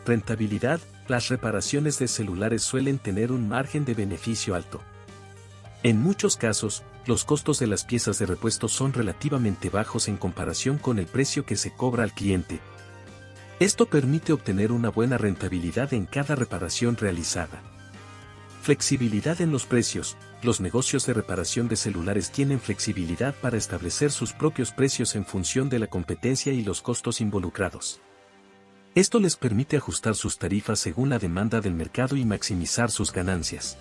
Rentabilidad. Las reparaciones de celulares suelen tener un margen de beneficio alto. En muchos casos, los costos de las piezas de repuesto son relativamente bajos en comparación con el precio que se cobra al cliente. Esto permite obtener una buena rentabilidad en cada reparación realizada. Flexibilidad en los precios. Los negocios de reparación de celulares tienen flexibilidad para establecer sus propios precios en función de la competencia y los costos involucrados. Esto les permite ajustar sus tarifas según la demanda del mercado y maximizar sus ganancias.